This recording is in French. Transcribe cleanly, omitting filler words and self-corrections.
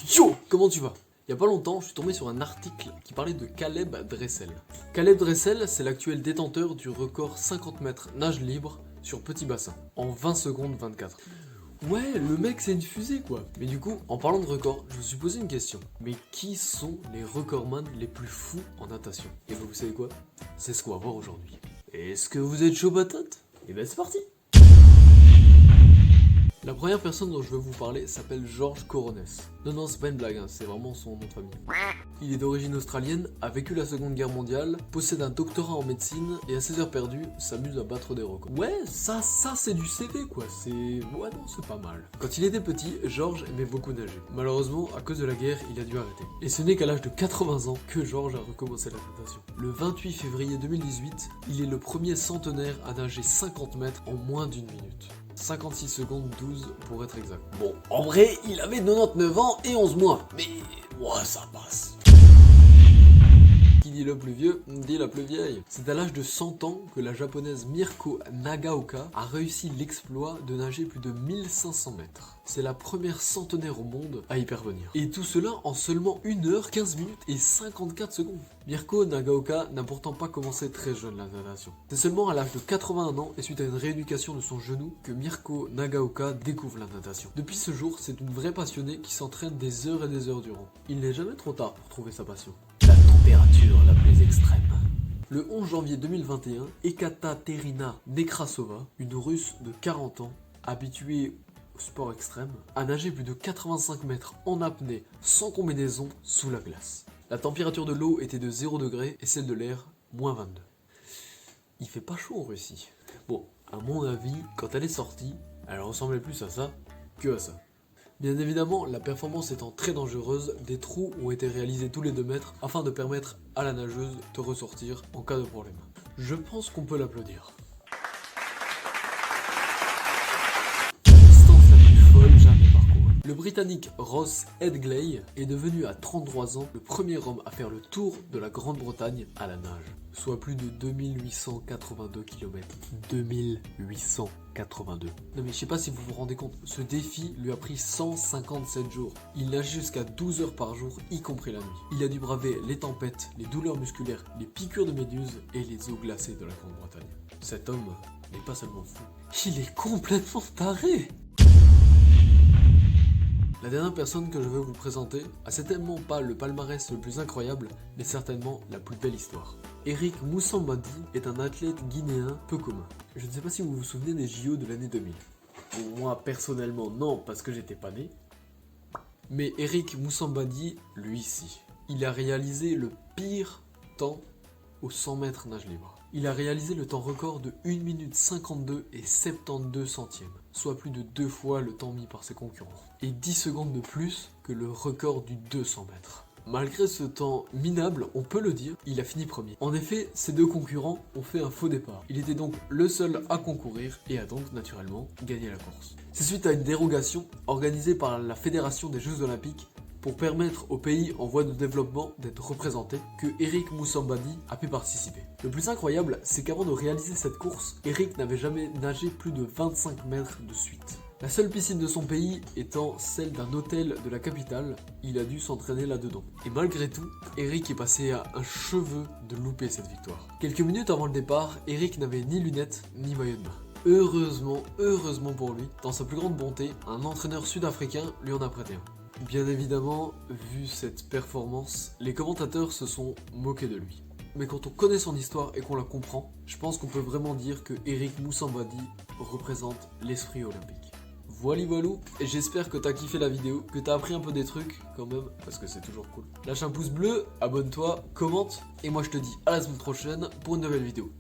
Yo, comment tu vas? Il y a pas longtemps, je suis tombé sur un article qui parlait de Caleb Dressel. Caleb Dressel, c'est l'actuel détenteur du record 50 mètres nage libre sur petit bassin, en 20 secondes 24. Ouais, le mec c'est une fusée quoi. Mais du coup, en parlant de record, je me suis posé une question. Mais qui sont les recordman les plus fous en natation? Et vous savez quoi? C'est ce qu'on va voir aujourd'hui. Est-ce que vous êtes chaud patate? Et ben c'est parti! La première personne dont je veux vous parler s'appelle George Coronès. Non, c'est pas une blague, c'est vraiment son nom de famille. Il est d'origine australienne, a vécu la seconde guerre mondiale, possède un doctorat en médecine et à ses heures perdues, s'amuse à battre des records. Ouais, ça c'est du CV quoi, ouais non, c'est pas mal. Quand il était petit, George aimait beaucoup nager. Malheureusement, à cause de la guerre, il a dû arrêter. Et ce n'est qu'à l'âge de 80 ans que George a recommencé la natation. Le 28 février 2018, il est le premier centenaire à nager 50 mètres en moins d'une minute. 56 secondes 12 pour être exact. Bon, en vrai, il avait 99 ans et 11 mois. Mais, ouais, ça passe. Qui dit le plus vieux, dit la plus vieille. C'est à l'âge de 100 ans que la japonaise Mirko Nagaoka a réussi l'exploit de nager plus de 1500 mètres. C'est la première centenaire au monde à y parvenir. Et tout cela en seulement 1 heure, 15 minutes et 54 secondes. Mirko Nagaoka n'a pourtant pas commencé très jeune la natation. C'est seulement à l'âge de 81 ans et suite à une rééducation de son genou que Mirko Nagaoka découvre la natation. Depuis ce jour, c'est une vraie passionnée qui s'entraîne des heures et des heures durant. Il n'est jamais trop tard pour trouver sa passion. La température la plus extrême. Le 11 janvier 2021, Ekaterina Nekrasova, une russe de 40 ans, habituée au sport extrême, a nagé plus de 85 mètres en apnée, sans combinaison, sous la glace. La température de l'eau était de 0 degré et celle de l'air, moins 22. Il fait pas chaud en Russie. Bon, à mon avis, quand elle est sortie, elle ressemblait plus à ça que à ça. Bien évidemment, la performance étant très dangereuse, des trous ont été réalisés tous les 2 mètres afin de permettre à la nageuse de ressortir en cas de problème. Je pense qu'on peut l'applaudir. La distance la plus folle jamais parcourue. Le Britannique Ross Edgley est devenu à 33 ans le premier homme à faire le tour de la Grande-Bretagne à la nage, soit plus de 2882 km. 2882. Non mais je sais pas si vous vous rendez compte, ce défi lui a pris 157 jours. Il nage jusqu'à 12 heures par jour, y compris la nuit. Il a dû braver les tempêtes, les douleurs musculaires, les piqûres de méduses et les eaux glacées de la Grande-Bretagne. Cet homme n'est pas seulement fou, il est complètement taré. La dernière personne que je veux vous présenter a certainement pas le palmarès le plus incroyable, mais certainement la plus belle histoire. Eric Moussambadi est un athlète guinéen peu commun. Je ne sais pas si vous vous souvenez des JO de l'année 2000. Bon, moi personnellement non, parce que j'étais pas né. Mais Eric Moussambadi, lui si. Il a réalisé le pire temps aux 100 mètres nage libre. Il a réalisé le temps record de 1 minute 52 et 72 centièmes, soit plus de 2 fois le temps mis par ses concurrents, et 10 secondes de plus que le record du 200 mètres. Malgré ce temps minable, on peut le dire, il a fini premier. En effet, ces 2 concurrents ont fait un faux départ. Il était donc le seul à concourir et a donc naturellement gagné la course. C'est suite à une dérogation organisée par la Fédération des Jeux Olympiques pour permettre aux pays en voie de développement d'être représentés que Eric Moussambadi a pu participer. Le plus incroyable, c'est qu'avant de réaliser cette course, Eric n'avait jamais nagé plus de 25 mètres de suite. La seule piscine de son pays étant celle d'un hôtel de la capitale, il a dû s'entraîner là-dedans. Et malgré tout, Eric est passé à un cheveu de louper cette victoire. Quelques minutes avant le départ, Eric n'avait ni lunettes ni maillot de bain. Heureusement pour lui, dans sa plus grande bonté, un entraîneur sud-africain lui en a prêté un. Bien évidemment, vu cette performance, les commentateurs se sont moqués de lui. Mais quand on connaît son histoire et qu'on la comprend, je pense qu'on peut vraiment dire que Eric Moussambadi représente l'esprit olympique. Voilà, et j'espère que t'as kiffé la vidéo, que t'as appris un peu des trucs quand même, parce que c'est toujours cool. Lâche un pouce bleu, abonne-toi, commente, et moi je te dis à la semaine prochaine pour une nouvelle vidéo.